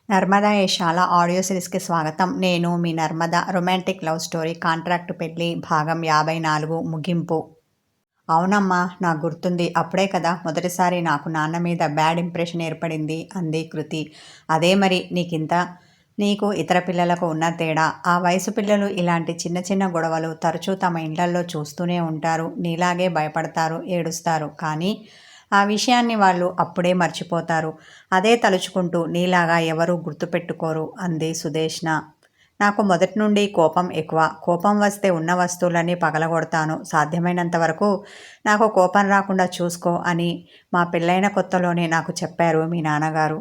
Narmada యశాల audio సిరీస్‌కి స్వాగతం. నేను మీ Narmada. Romantic love story 'contract పెళ్లి' భాగం 54 ముగింపు. అవునమ్మా! నాకు గుర్తుంది. అప్పుడే కదా మొదటిసారి నాకు నాన్న మీద బ్యాడ్ ఇంప్రెషన్ ఏర్పడింది అంది కృతి. అదే మరి నీకు ఇతర పిల్లలకు ఉన్న తేడా. ఆ వయసు పిల్లలు ఇలాంటి చిన్న చిన్న గొడవలు తరచూ తమ ఇండ్లల్లో చూస్తూనే ఉంటారు. నీలాగే భయపడతారు, ఏడుస్తారు. కానీ ఆ విషయాన్ని వాళ్ళు అప్పుడే మర్చిపోతారు. అదే తలుచుకుంటూ నీలాగా ఎవరూ గుర్తుపెట్టుకోరు అంది సుదేష్ణ. నాకు మొదటి నుండి కోపం ఎక్కువ. కోపం వస్తే ఉన్న వస్తువులన్నీ పగలగొడతాను. సాధ్యమైనంత వరకు నాకు కోపం రాకుండా చూసుకో అని మా పెళ్ళైన కొత్తలోనే నాకు చెప్పారు మీ నాన్నగారు.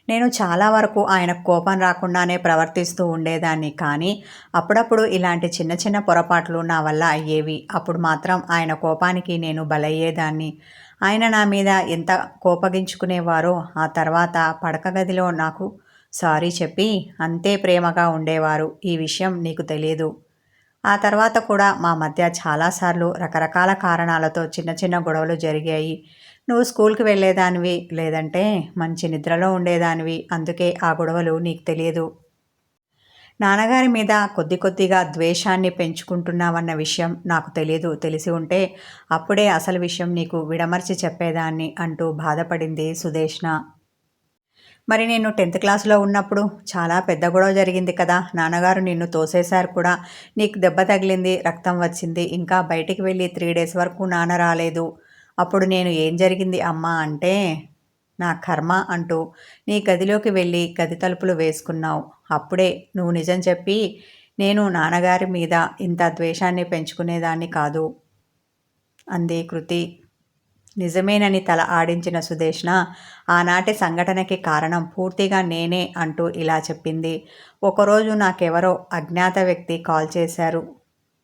నేను చాలా వరకు ఆయనకు కోపం రాకుండానే ప్రవర్తిస్తూ ఉండేదాన్ని. కానీ అప్పుడప్పుడు ఇలాంటి చిన్న చిన్న పొరపాట్లు నా వల్ల అయ్యేవి. అప్పుడు మాత్రం ఆయన కోపానికి నేను బలయ్యేదాన్ని. ఆయన నా మీద ఎంత కోపగించుకునేవారో ఆ తర్వాత పడక గదిలో నాకు సారీ చెప్పి అంతే ప్రేమగా ఉండేవారు. ఈ విషయం నీకు తెలియదు. ఆ తర్వాత కూడా మా మధ్య చాలాసార్లు రకరకాల కారణాలతో చిన్న చిన్న గొడవలు జరిగాయి. నువ్వు స్కూల్కి వెళ్ళేదానివి, లేదంటే మంచి నిద్రలో ఉండేదానివి. అందుకే ఆ గొడవలు నీకు తెలియదు. నాన్నగారి మీద కొద్ది కొద్దిగా ద్వేషాన్ని పెంచుకుంటున్నావన్న విషయం నాకు తెలియదు. తెలిసి ఉంటే అప్పుడే అసలు విషయం నీకు విడమర్చి చెప్పేదాన్ని అంటూ బాధపడింది సుదేష్ణ. మరి నేను 10థ్ క్లాస్‌లో ఉన్నప్పుడు చాలా పెద్ద గొడవ జరిగింది కదా! నాన్నగారు నిన్ను తోసేశారు కూడా. నీకు దెబ్బ తగిలింది, రక్తం వచ్చింది. ఇంకా బయటికి వెళ్ళి 3 డేస్ వరకు నాన్న రాలేదు. అప్పుడు నేను ఏం జరిగింది అమ్మా అంటే, నా కర్మ అంటూ నీ గదిలోకి వెళ్ళి గది తలుపులు వేసుకున్నావు. అప్పుడే నువ్వు నిజం చెప్పి, నేను నాన్నగారి మీద ఇంత ద్వేషాన్ని పెంచుకునేదాన్ని కాదు అంది కృతి. నిజమేనని తల ఆడించిన సుదేష్ణ ఆనాటి సంఘటనకి కారణం పూర్తిగా నేనే అంటూ ఇలా చెప్పింది. ఒకరోజు నాకెవరో అజ్ఞాత వ్యక్తి కాల్ చేశారు.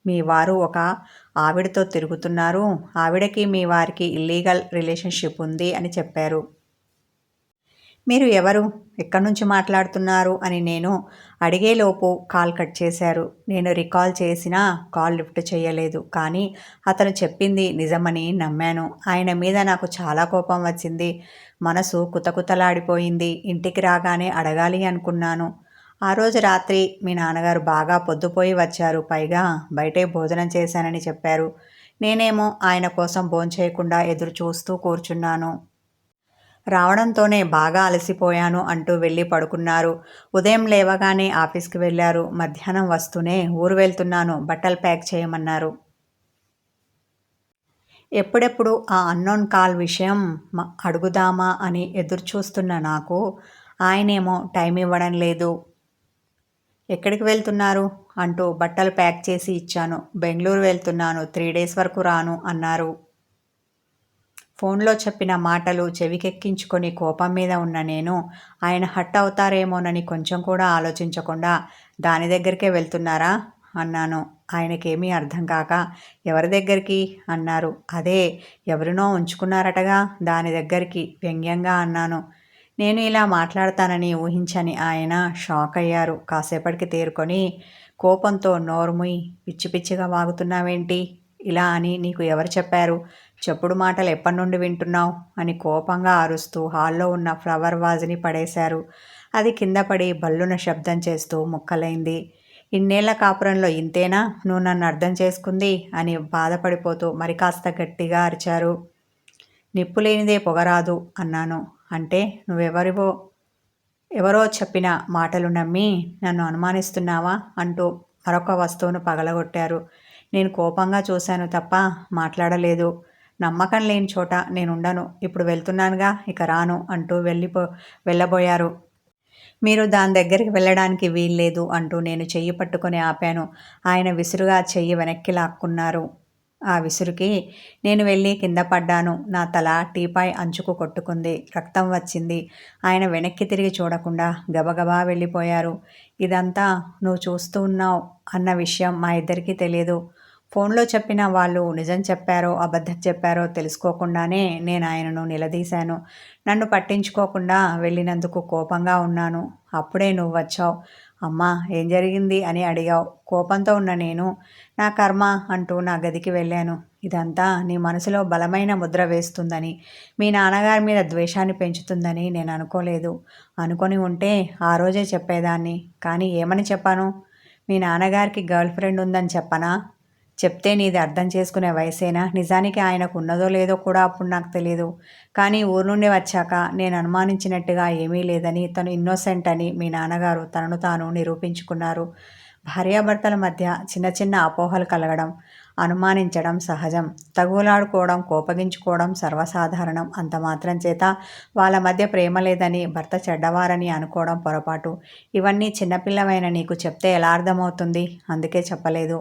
మీ వారు ఒక ఆవిడతో తిరుగుతున్నారు. ఆవిడకి మీ వారికి ఇల్లీగల్ రిలేషన్షిప్ ఉంది అని చెప్పారు. మీరు ఎవరు? ఎక్కడి నుంచి మాట్లాడుతున్నారు అని నేను అడిగేలోపు కాల్ కట్ చేశారు. నేను రికాల్ చేసినా కాల్ లిఫ్ట్ చేయలేదు. కానీ అతను చెప్పింది నిజమని నమ్మాను. ఆయన మీద నాకు చాలా కోపం వచ్చింది. మనసు కుతకుతలాడిపోయింది. ఇంటికి రాగానే అడగాలి అనుకున్నాను. ఆ రోజు రాత్రి మీ నాన్నగారు బాగా పొద్దుపోయి వచ్చారు. పైగా బయటే భోజనం చేశానని చెప్పారు. నేనేమో ఆయన కోసం భోంచేయకుండా ఎదురు చూస్తూ కూర్చున్నాను. రావడంతోనే బాగా అలసిపోయాను అంటూ వెళ్ళి పడుకున్నారు. ఉదయం లేవగానే ఆఫీస్కి వెళ్ళారు. మధ్యాహ్నం వస్తూనే ఊరు వెళ్తున్నాను, బట్టలు ప్యాక్ చేయమన్నారు. ఎప్పుడెప్పుడు ఆ అన్నోన్ కాల్ విషయం అడుగుదామా అని ఎదురుచూస్తున్న నాకు ఆయనేమో టైం ఇవ్వడం లేదు. ఎక్కడికి వెళ్తున్నారు అంటూ బట్టలు ప్యాక్ చేసి ఇచ్చాను. బెంగళూరు వెళ్తున్నాను, 3 డేస్ వరకు రాను అన్నారు. ఫోన్లో చెప్పిన మాటలు చెవికెక్కించుకొని కోపం మీద ఉన్న నేను ఆయన హర్ట్ అవుతారేమోనని కొంచెం కూడా ఆలోచించకుండా దాని దగ్గరికే వెళ్తున్నారా అన్నాను. ఆయనకేమీ అర్థం కాక ఎవరి దగ్గరికి అన్నారు. అదే ఎవరినో ఉంచుకున్నారటగా దాని దగ్గరికి వ్యంగ్యంగా అన్నాను. నేను ఇలా మాట్లాడతానని ఊహించని ఆయన షాక్ అయ్యారు. కాసేపటికి తేరుకొని కోపంతో నోరుముయ్, పిచ్చి పిచ్చిగా వాగుతున్నావేంటి ఇలా అని నీకు ఎవరు చెప్పారు? చెప్పుడు మాటలు ఎప్పటి నుండి వింటున్నావు అని కోపంగా అరుస్తూ హాల్లో ఉన్న ఫ్లవర్ వాజ్ని పడేశారు. అది కింద పడి బల్లున శబ్దం చేస్తూ ముక్కలైంది. ఇన్నేళ్ల కాపురంలో ఇంతేనా నువ్వు నన్ను అర్థం చేసుకుంది అని బాధపడిపోతూ మరి కాస్త గట్టిగా అరిచారు. నిప్పు లేనిదే పొగరాదు అన్నాను. అంటే ఎవరో చెప్పిన మాటలు నమ్మి నన్ను అనుమానిస్తున్నావా అంటూ మరొక వస్తువును పగలగొట్టారు. నేను కోపంగా చూశాను తప్ప మాట్లాడలేదు. నమ్మకం లేని చోట నేనుండను. ఇప్పుడు వెళ్తున్నానుగా, ఇక రాను అంటూ వెళ్ళబోయారు. మీరు దాని దగ్గరికి వెళ్ళడానికి వీల్లేదు అంటూ నేను చెయ్యి పట్టుకొని ఆపాను. ఆయన విసురుగా చెయ్యి వెనక్కి లాక్కున్నారు. ఆ విసురుకి నేను వెళ్ళి కింద పడ్డాను. నా తల టీపాయ్ అంచుకు కొట్టుకుంది. రక్తం వచ్చింది. ఆయన వెనక్కి తిరిగి చూడకుండా గబగబా వెళ్ళిపోయారు. ఇదంతా నువ్వు చూస్తూ ఉన్నావు అన్న విషయం మా ఇద్దరికీ తెలియదు. ఫోన్లో చెప్పిన వాళ్ళు నిజం చెప్పారో అబద్ధం చెప్పారో తెలుసుకోకుండానే నేను ఆయనను నిలదీశాను. నన్ను పట్టించుకోకుండా వెళ్ళినందుకు కోపంగా ఉన్నాను. అప్పుడే నువ్వు వచ్చావు. అమ్మా ఏం జరిగింది అని అడిగావు. కోపంతో ఉన్న నేను నా కర్మ అంటూ నా గదికి వెళ్ళాను. ఇదంతా నీ మనసులో బలమైన ముద్ర వేస్తుందని, మీ నాన్నగారి మీద ద్వేషాన్ని పెంచుతుందని నేను అనుకోలేదు. అనుకొని ఉంటే ఆ రోజే చెప్పేదాన్ని. కానీ ఏమని చెప్పాను? మీ నాన్నగారికి గర్ల్ ఫ్రెండ్ ఉందని చెప్పనా? చెప్తే నీది అర్థం చేసుకునే వయసేనా? నిజానికి ఆయనకు ఉన్నదో లేదో కూడా అప్పుడు నాకు తెలీదు. కానీ ఊరు నుండి వచ్చాక నేను అనుమానించినట్టుగా ఏమీ లేదని, తను ఇన్నోసెంట్ అని మీ నాన్నగారు తనను తాను నిరూపించుకున్నారు. భార్యాభర్తల మధ్య చిన్న చిన్న అపోహలు కలగడం, అనుమానించడం సహజం. తగులాడుకోవడం, కోపగించుకోవడం సర్వసాధారణం. అంత మాత్రం చేత వాళ్ళ మధ్య ప్రేమ లేదని, భర్త చెడ్డవారని అనుకోవడం పొరపాటు. ఇవన్నీ చిన్నపిల్లవైన నీకు చెప్తే ఎలా అర్థమవుతుంది? అందుకే చెప్పలేదు.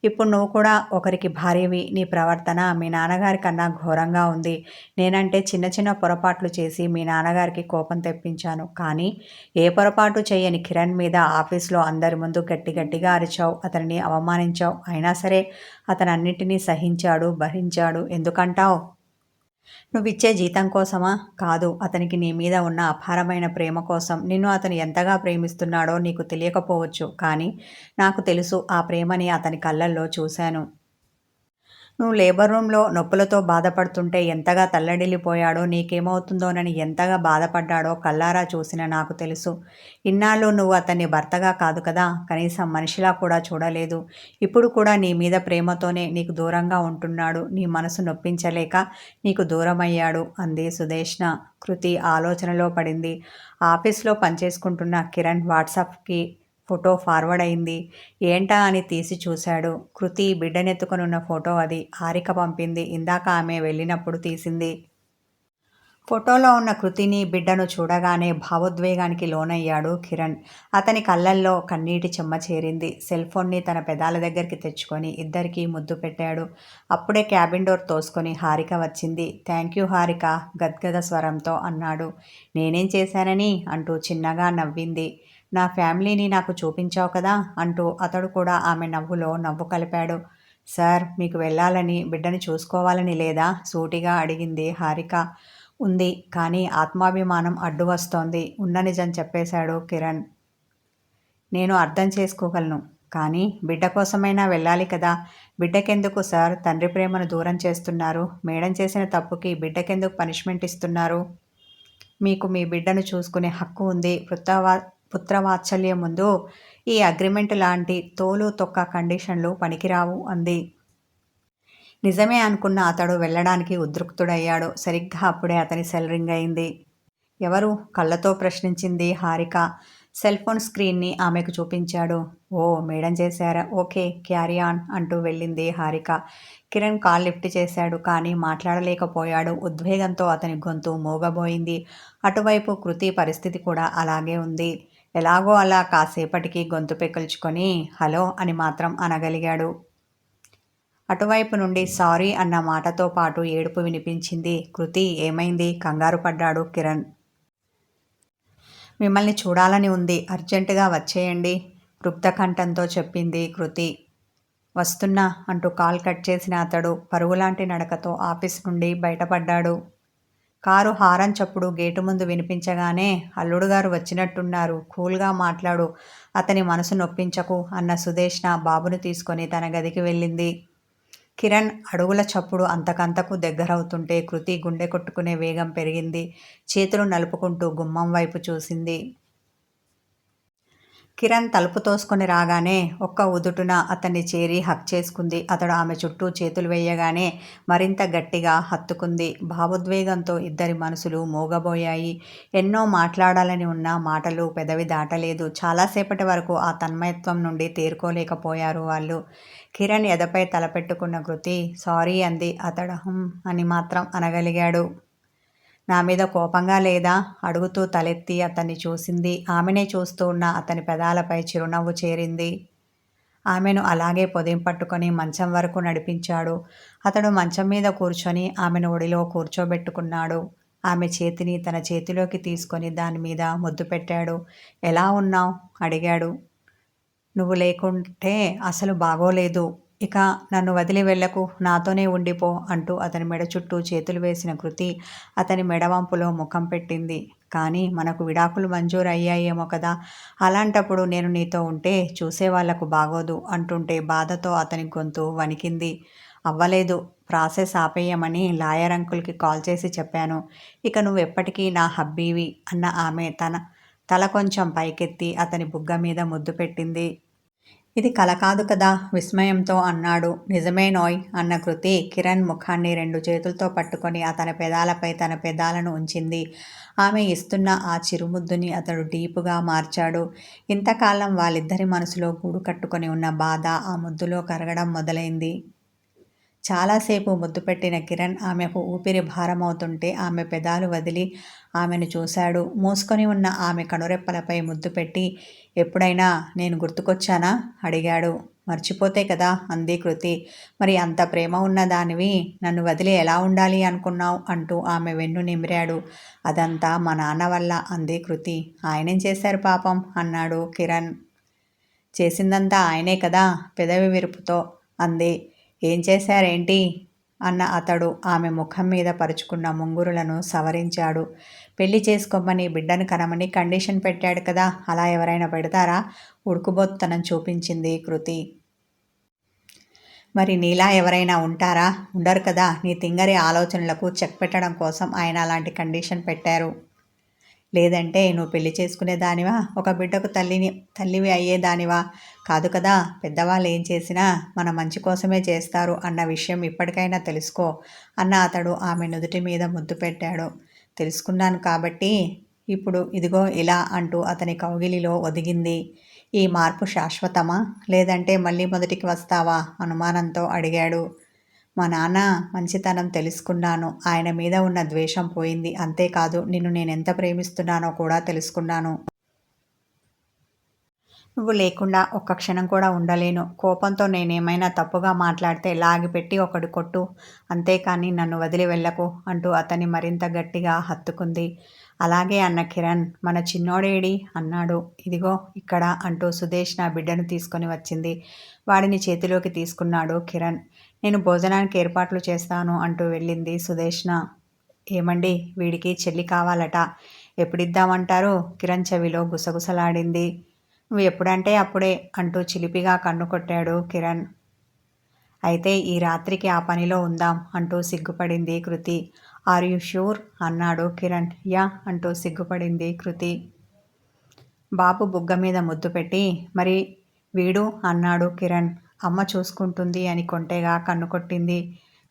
ఇప్పుడు నువ్వు కూడా ఒకరికి భార్యవి. నీ ప్రవర్తన మీ నాన్నగారి కన్నా ఘోరంగా ఉంది. నేనంటే చిన్న చిన్న పొరపాట్లు చేసి మీ నాన్నగారికి కోపం తెప్పించాను. కానీ ఏ పొరపాటు చేయని కిరణ్ మీద ఆఫీస్లో అందరి ముందు గట్టి గట్టిగా అరిచావు. అతనిని అవమానించావు. అయినా సరే అతను అన్నిటినీ సహించాడు, భరించాడు. ఎందుకంటావు? నువ్విచ్చే జీతం కోసమా? కాదు. అతనికి నీ మీద ఉన్న అపారమైన ప్రేమ కోసం. నిన్ను అతను ఎంతగా ప్రేమిస్తున్నాడో నీకు తెలియకపోవచ్చు. కానీ నాకు తెలుసు. ఆ ప్రేమని అతని కళ్ళల్లో చూశాను. నువ్వు లేబర్ రూమ్‌లో నొప్పులతో బాధపడుతుంటే ఎంతగా తల్లడిల్లిపోయాడో, నీకేమవుతుందోనని ఎంతగా బాధపడ్డాడో కళ్ళారా చూసిన నాకు తెలుసు. ఇన్నాళ్ళు నువ్వు అతన్ని భర్తగా కాదు కదా, కనీసం మనిషిలా కూడా చూడలేదు. ఇప్పుడు కూడా నీ మీద ప్రేమతోనే నీకు దూరంగా ఉంటున్నాడు. నీ మనసు నొప్పించలేక నీకు దూరమయ్యాడు అంది సుదేష్ణ. కృతి ఆలోచనలో పడింది. ఆఫీస్‌లో పనిచేసుకుంటున్న కిరణ్ వాట్సాప్‌కి ఫోటో ఫార్వర్డ్ అయింది. ఏంటా అని తీసి చూశాడు. కృతి బిడ్డనెత్తుకొనున్న ఫోటో అది. హారిక పంపింది. ఇందాక ఆమె వెళ్ళినప్పుడు తీసింది. ఫోటోలో ఉన్న కృతిని, బిడ్డను చూడగానే భావోద్వేగానికి లోనయ్యాడు కిరణ్. అతని కళ్ళల్లో కన్నీటి చెమ్మ చేరింది. సెల్ ఫోన్ని తన పెదాల దగ్గరికి తెచ్చుకొని ఇద్దరికీ ముద్దు పెట్టాడు. అప్పుడే క్యాబిన్ డోర్ తోసుకొని హారిక వచ్చింది. థాంక్యూ హారిక గద్గద స్వరంతో అన్నాడు. నేనేం చేశానని అంటూ చిన్నగా నవ్వింది. నా ఫ్యామిలీని నాకు చూపించావు కదా అంటూ అతడు కూడా ఆమె నవ్వులో నవ్వు కలిపాడు. సార్ మీకు వెళ్ళాలని, బిడ్డని చూసుకోవాలని లేదా? సూటిగా అడిగింది హారిక. ఉంది. కానీ ఆత్మాభిమానం అడ్డు వస్తోంది. ఉన్న నిజం చెప్పేశాడు కిరణ్. నేను అర్థం చేసుకోగలను. కానీ బిడ్డ కోసమైనా వెళ్ళాలి కదా! బిడ్డకెందుకు సార్ తండ్రి ప్రేమను దూరం చేస్తున్నారు? మేడం చేసిన తప్పుకి బిడ్డకెందుకు పనిష్మెంట్ ఇస్తున్నారు? మీకు మీ బిడ్డను చూసుకునే హక్కు ఉంది. పుత్రవాత్సల్యం ముందు ఈ అగ్రిమెంట్ లాంటి తోలు తొక్క కండిషన్లు పనికిరావు అంది. నిజమే అనుకున్న అతడు వెళ్ళడానికి ఉద్రిక్తుడయ్యాడు. సరిగ్గా అప్పుడే అతని సెల్ రింగ్ అయింది. ఎవరు? కళ్ళతో ప్రశ్నించింది హారిక. సెల్ ఫోన్ స్క్రీన్ని ఆమెకు చూపించాడు. ఓ మేడం చేశారా? ఓకే క్యారీ ఆన్ అంటూ వెళ్ళింది హారిక. కిరణ్ కాల్ లిఫ్ట్ చేశాడు. కానీ మాట్లాడలేకపోయాడు. ఉద్వేగంతో అతని గొంతు మూగబోయింది. అటువైపు కృతి పరిస్థితి కూడా అలాగే ఉంది. ఎలాగో అలా కాసేపటికి గొంతు పెకిల్చుకొని హలో అని మాత్రం అనగలిగాడు. అటువైపు నుండి సారీ అన్న మాటతో పాటు ఏడుపు వినిపించింది. కృతి ఏమైంది? కంగారు పడ్డాడు కిరణ్. మిమ్మల్ని చూడాలని ఉంది. అర్జెంటుగా వచ్చేయండి రుగ్ధకంఠంతో చెప్పింది కృతి. వస్తున్నా అంటూ కాల్ కట్ చేసిన అతడు పరుగులాంటి నడకతో ఆఫీస్ నుండి బయటపడ్డాడు. కారు హారన్ చప్పుడు గేటు ముందు వినిపించగానే అల్లుడుగారు వచ్చినట్టున్నారు, కూల్గా మాట్లాడు, అతని మనసు నొప్పించకు అన్న సుదేష్ణ బాబును తీసుకొని తన గదికి వెళ్ళింది. కిరణ్ అడుగుల చప్పుడు అంతకంతకు దగ్గరవుతుంటే కృతి గుండె కొట్టుకునే వేగం పెరిగింది. చేతులు నలుపుకుంటూ గుమ్మం వైపు చూసింది. కిరణ్ తలుపు తోసుకొని రాగానే ఒక్క ఉదుటున అతన్ని చేరి హక్ చేసుకుంది. అతడు ఆమె చుట్టూ చేతులు వేయగానే మరింత గట్టిగా హత్తుకుంది. భావోద్వేగంతో ఇద్దరి మనసులు మూగబోయాయి. ఎన్నో మాట్లాడాలని ఉన్న మాటలు పెదవి దాటలేదు. చాలాసేపటి వరకు ఆ తన్మయత్వం నుండి తేరుకోలేకపోయారు వాళ్ళు. కిరణ్ ఎదపై తలపెట్టుకున్న కృతి సారీ అంది. అతడు అని మాత్రం అనగలిగాడు. నా మీద కోపంగా లేదా? అడుగుతూ తలెత్తి అతన్ని చూసింది. ఆమెనే చూస్తూ ఉన్న అతని పెదాలపై చిరునవ్వు చేరింది. ఆమెను అలాగే పొదింపట్టుకొని మంచం వరకు నడిపించాడు. అతడు మంచం మీద కూర్చొని ఆమెను ఒడిలో కూర్చోబెట్టుకున్నాడు. ఆమె చేతిని తన చేతిలోకి తీసుకొని దాని మీద ముద్దు పెట్టాడు. ఎలా ఉన్నావ్? అడిగాడు. నువ్వు లేకుంటే అసలు బాగోలేదు. ఇక నన్ను వదిలి వెళ్ళకు, నాతోనే ఉండిపో అంటూ అతని మెడ చుట్టూ చేతులు వేసిన కృతి అతని మెడవంపులో ముఖం పెట్టింది. కానీ మనకు విడాకులు మంజూరు అయ్యాయేమో కదా, అలాంటప్పుడు నేను నీతో ఉంటే చూసేవాళ్లకు బాగోదు అంటుంటే బాధతో అతని గొంతు వణికింది. అవ్వలేదు, ప్రాసెస్ ఆపేయమని లాయర్ అంకుల్కి కాల్ చేసి చెప్పాను. ఇక నువ్వెప్పటికీ నా హబ్బీవి అన్న ఆమె తల కొంచెం పైకెత్తి అతని బుగ్గ మీద ముద్దు పెట్టింది. ఇది కల కాదు కదా, విస్మయంతో అన్నాడు. నిజమేనోయ్ అన్న కృతి కిరణ్ ముఖాన్ని 2 చేతులతో పట్టుకొని అతని పెదాలపై తన పెదాలను ఉంచింది. ఆమె ఇస్తున్న ఆ చిరుముద్దుని అతడు డీపుగా మార్చాడు. ఇంతకాలం వాళ్ళిద్దరి మనసులో గూడు కట్టుకొని ఉన్న బాధ ఆ ముద్దులో కరగడం మొదలైంది. చాలాసేపు ముద్దు పెట్టిన కిరణ్ ఆమెకు ఊపిరి భారమవుతుంటే ఆమె పెదాలు వదిలి ఆమెను చూశాడు. మూసుకొని ఉన్న ఆమె కనురెప్పలపై ముద్దు పెట్టి, ఎప్పుడైనా నేను గుర్తుకొచ్చానా అడిగాడు. మర్చిపోతే కదా అంది కృతి. మరి అంత ప్రేమ ఉన్న దానివి నన్ను వదిలి ఎలా ఉండాలి అనుకున్నావు అంటూ ఆమె వెన్ను నిమిరాడు. అదంతా మా నాన్న వల్ల అంది కృతి. ఆయనేం చేశారు పాపం అన్నాడు కిరణ్. చేసిందంతా ఆయనే కదా పెదవి విరుపుతో అంది. ఏం చేశారేంటి అన్న అతడు ఆమె ముఖం మీద పరుచుకున్న ముంగురులను సవరించాడు. పెళ్లి చేసుకోమని బిడ్డను కనమని కండిషన్ పెట్టాడు కదా, అలా ఎవరైనా పెడతారా? ఉడుకుబోత్తనం చూపించింది కృతి. మరి నీలా ఎవరైనా ఉంటారా? ఉండరు కదా. నీ తింగరి ఆలోచనలకు చెక్ పెట్టడం కోసం ఆయన అలాంటి కండిషన్ పెట్టారు. లేదంటే నువ్వు పెళ్లి చేసుకునేదానివా? ఒక బిడ్డకు తల్లివి అయ్యేదానివా? కాదు కదా. పెద్దవాళ్ళు ఏం చేసినా మన మంచి కోసమే చేస్తారు అన్న విషయం ఇప్పటికైనా తెలుసుకో అన్న అతడు ఆమె నుదుటి మీద ముద్దు పెట్టాడు. తెలుసుకున్నాను కాబట్టి ఇప్పుడు ఇదిగో ఇలా అంటూ అతని కౌగిలిలో ఒదిగింది. ఈ మార్పు శాశ్వతమా, లేదంటే మళ్ళీ మొదటికి వస్తావా అనుమానంతో అడిగాడు. మా నాన్న మంచితనం తెలుసుకున్నాను. ఆయన మీద ఉన్న ద్వేషం పోయింది. అంతేకాదు నిన్ను నేనెంత ప్రేమిస్తున్నానో కూడా తెలుసుకున్నాను. నువ్వు లేకుండా ఒక్క క్షణం కూడా ఉండలేను. కోపంతో నేనేమైనా తప్పుగా మాట్లాడితే లాగిపెట్టి ఒకడు కొట్టు. అంతేకాని నన్ను వదిలి వెళ్ళకు అంటూ అతన్ని మరింత గట్టిగా హత్తుకుంది. అలాగే అన్న కిరణ్. మన చిన్నోడేడి అన్నాడు. ఇదిగో ఇక్కడ అంటూ సుదేష్ నా బిడ్డను తీసుకొని వచ్చింది. వాడిని చేతిలోకి తీసుకున్నాడు కిరణ్. నేను భోజనానికి ఏర్పాట్లు చేస్తాను అంటూ వెళ్ళింది సుదేష్ణ. ఏమండి, వీడికి చెల్లి కావాలట, ఎప్పుడిద్దామంటారు? కిరణ్ చెవిలో గుసగుసలాడింది. నువ్వు ఎప్పుడంటే అప్పుడే అంటూ చిలిపిగా కన్ను కొట్టాడు కిరణ్. అయితే ఈ రాత్రికి ఆ పనిలో ఉందాం అంటూ సిగ్గుపడింది కృతి. ఆర్ యు ష్యూర్ అన్నాడు కిరణ్. యా అంటూ సిగ్గుపడింది కృతి. బాబు బుగ్గ మీద ముద్దు పెట్టి, మరి వీడు అన్నాడు కిరణ్. అమ్మ చూసుకుంటుంది అని కొంటెగా కన్ను కొట్టింది.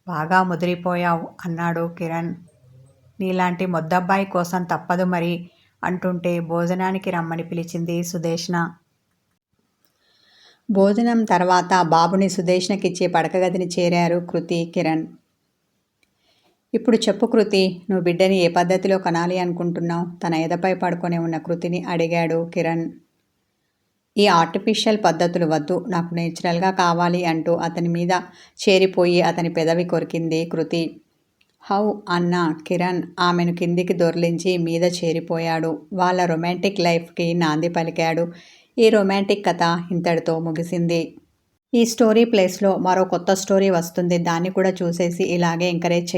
బాగా ముదిరిపోయావు అన్నాడు కిరణ్. నీలాంటి మొద్దబ్బాయి కోసం తప్పదు మరి అంటుంటే భోజనానికి రమ్మని పిలిచింది సుదేష్ణ. భోజనం తర్వాత బాబుని సుదేష్ణకిచ్చి పడకగదిని చేరారు కృతి, కిరణ్. ఇప్పుడు చెప్పు కృతి, నువ్వు బిడ్డని ఏ పద్ధతిలో కనాలి అనుకుంటున్నావు? తన ఎదపై పడుకొని ఉన్న కృతిని అడిగాడు కిరణ్. ఈ ఆర్టిఫిషియల్ పద్ధతులు వద్దు, నాకు నేచురల్గా కావాలి అంటూ అతని మీద చేరిపోయి అతని పెదవి కొరికింది కృతి. హౌ అన్న కిరణ్ ఆమెను కిందికి దొర్లించి మీద చేరిపోయాడు. వాళ్ళ రొమాంటిక్ లైఫ్కి నాంది పలికాడు. ఈ రొమాంటిక్ కథ ఇంతటితో ముగిసింది. ఈ స్టోరీ ప్లేస్లో మరో కొత్త స్టోరీ వస్తుంది. దాన్ని కూడా చూసేసి ఇలాగే ఎంకరేజ్